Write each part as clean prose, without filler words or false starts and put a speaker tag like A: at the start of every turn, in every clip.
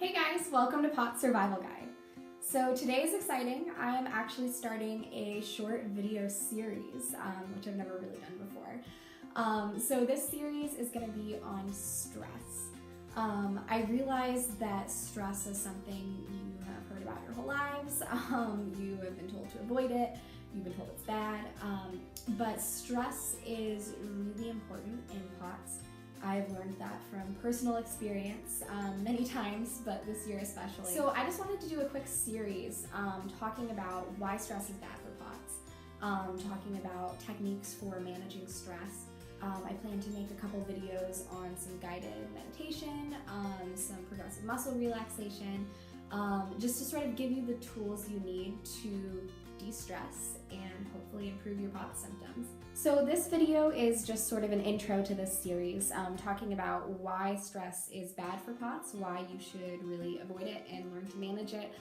A: Hey guys, welcome to POTS Survival Guide. So today is exciting. I'm actually starting a short video series, which I've never really done before. So this series is going to be on stress. I realize that stress is something you have heard about your whole lives. You have been told to avoid it. You've been told it's bad. But stress is really important in POTS. I've learned that from personal experience many times, but this year especially. So I just wanted to do a quick series talking about why stress is bad for POTS, talking about techniques for managing stress. I plan to make a couple videos on some guided meditation, some progressive muscle relaxation, just to sort of give you the tools you need to de-stress and hopefully improve your POTS symptoms. So this video is just sort of an intro to this series, talking about why stress is bad for POTS, why you should really avoid it and learn to manage it,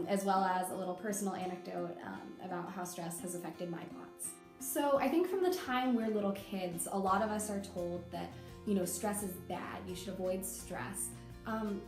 A: as well as a little personal anecdote about how stress has affected my POTS. So I think from the time we're little kids, a lot of us are told that, stress is bad, you should avoid stress.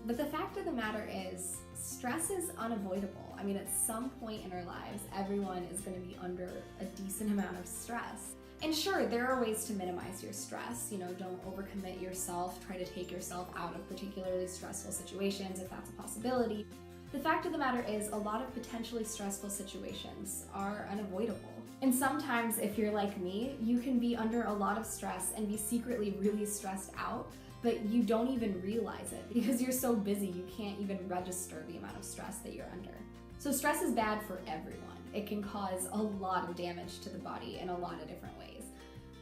A: But the fact of the matter is, stress is unavoidable. I mean, at some point in our lives, everyone is going to be under a decent amount of stress. And sure, there are ways to minimize your stress. Don't overcommit yourself, try to take yourself out of particularly stressful situations if that's a possibility. The fact of the matter is, a lot of potentially stressful situations are unavoidable. And sometimes, if you're like me, you can be under a lot of stress and be secretly really stressed out, but you don't even realize it because you're so busy you can't even register the amount of stress that you're under. So stress is bad for everyone. It can cause a lot of damage to the body in a lot of different ways.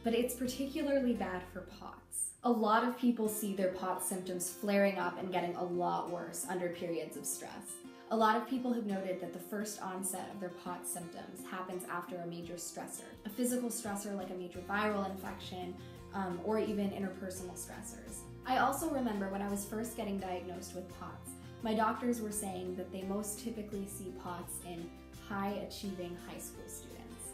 A: But it's particularly bad for POTS. A lot of people see their POTS symptoms flaring up and getting a lot worse under periods of stress. A lot of people have noted that the first onset of their POTS symptoms happens after a major stressor. A physical stressor like a major viral infection, or even interpersonal stressors. I also remember when I was first getting diagnosed with POTS, my doctors were saying that they most typically see POTS in high-achieving high school students.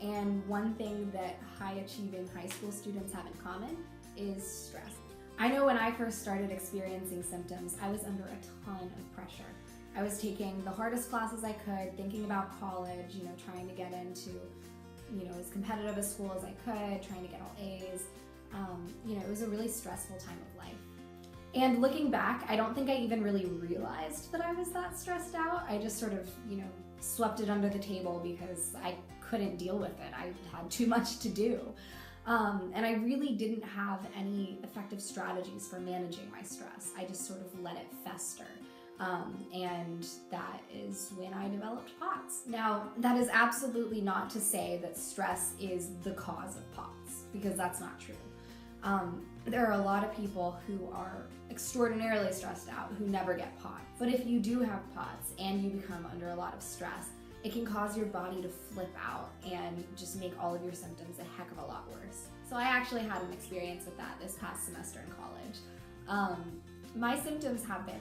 A: And one thing that high-achieving high school students have in common is stress. I know when I first started experiencing symptoms, I was under a ton of pressure. I was taking the hardest classes I could, thinking about college, trying to get into, as competitive a school as I could, trying to get all A's. It was a really stressful time of life. And looking back, I don't think I even really realized that I was that stressed out. I just sort of, swept it under the table because I couldn't deal with it. I had too much to do. And I really didn't have any effective strategies for managing my stress. I just sort of let it fester. And that is when I developed POTS. Now, that is absolutely not to say that stress is the cause of POTS, because that's not true. There are a lot of people who are extraordinarily stressed out who never get POTS. But if you do have POTS and you become under a lot of stress, it can cause your body to flip out and just make all of your symptoms a heck of a lot worse. So I actually had an experience with that this past semester in college. My symptoms have been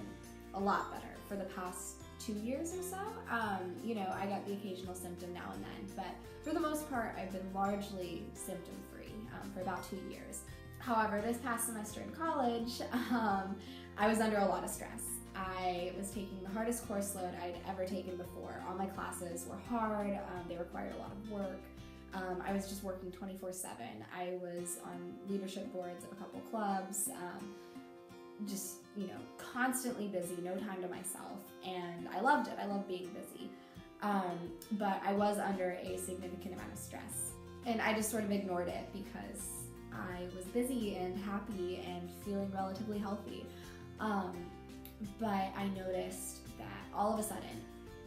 A: a lot better for the past 2 years or so. I got the occasional symptom now and then, but for the most part, I've been largely symptom-free for about 2 years. However, this past semester in college, I was under a lot of stress. I was taking the hardest course load I'd ever taken before. All my classes were hard, they required a lot of work. I was just working 24/7. I was on leadership boards of a couple clubs, just, constantly busy, no time to myself, and I loved it. I loved being busy. But I was under a significant amount of stress, and I just sort of ignored it because I was busy and happy and feeling relatively healthy. But I noticed that all of a sudden,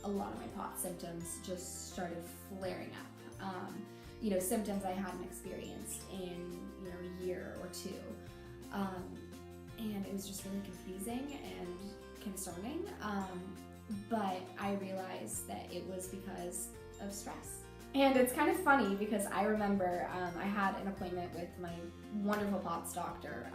A: a lot of my POTS symptoms just started flaring up. Symptoms I hadn't experienced in, a year or two. And it was just really confusing and concerning. But I realized that it was because of stress. And it's kind of funny because I remember I had an appointment with my wonderful POTS doctor,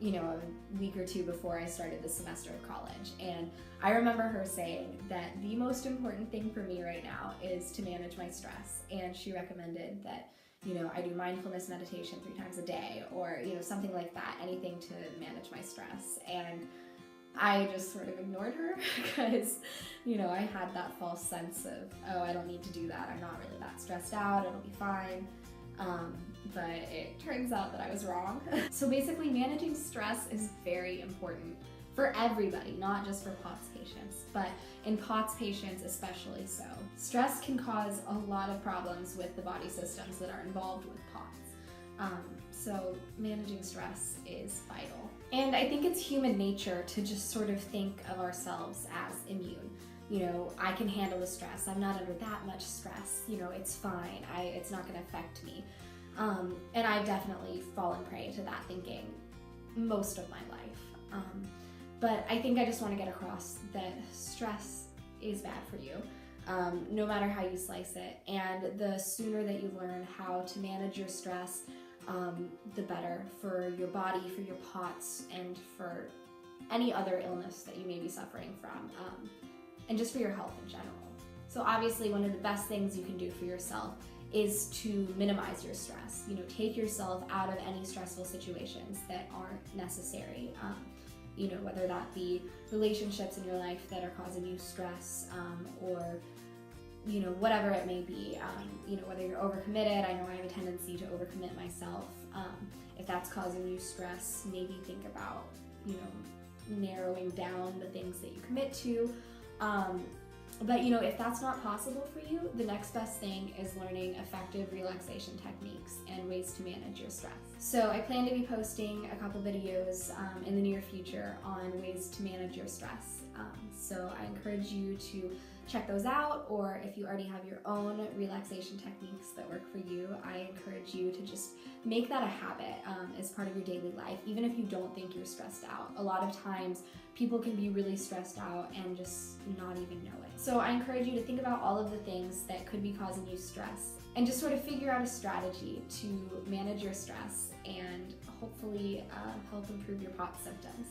A: a week or two before I started the semester of college. And I remember her saying that the most important thing for me right now is to manage my stress. And she recommended that, I do mindfulness meditation 3 times a day or, something like that, anything to manage my stress. And I just sort of ignored her because, you know, I had that false sense of, oh, I don't need to do that. I'm not really that stressed out. It'll be fine. But it turns out that I was wrong. So basically, managing stress is very important for everybody, not just for POTS patients, but in POTS patients especially so. Stress can cause a lot of problems with the body systems that are involved with POTS. So managing stress is vital. And I think it's human nature to just sort of think of ourselves as immune. You know, I can handle the stress. I'm not under that much stress. You know, it's fine. It's not gonna affect me. And I've definitely fallen prey to that thinking most of my life. But I think I just want to get across that stress is bad for you, no matter how you slice it. And the sooner that you learn how to manage your stress, the better for your body, for your POTS, and for any other illness that you may be suffering from, and just for your health in general. So obviously one of the best things you can do for yourself is to minimize your stress. You know, take yourself out of any stressful situations that aren't necessary. You know, whether that be relationships in your life that are causing you stress, or, you know, whatever it may be. You know, whether you're overcommitted. I know I have a tendency to overcommit myself. If that's causing you stress, maybe think about, you know, narrowing down the things that you commit to. But you know, if that's not possible for you, the next best thing is learning effective relaxation techniques and ways to manage your stress. So I plan to be posting a couple videos in the near future on ways to manage your stress. So I encourage you to check those out, or if you already have your own relaxation techniques that work for you, I encourage you to just make that a habit as part of your daily life, even if you don't think you're stressed out. A lot of times people can be really stressed out and just not even know it. So I encourage you to think about all of the things that could be causing you stress and just sort of figure out a strategy to manage your stress and hopefully help improve your POTS symptoms.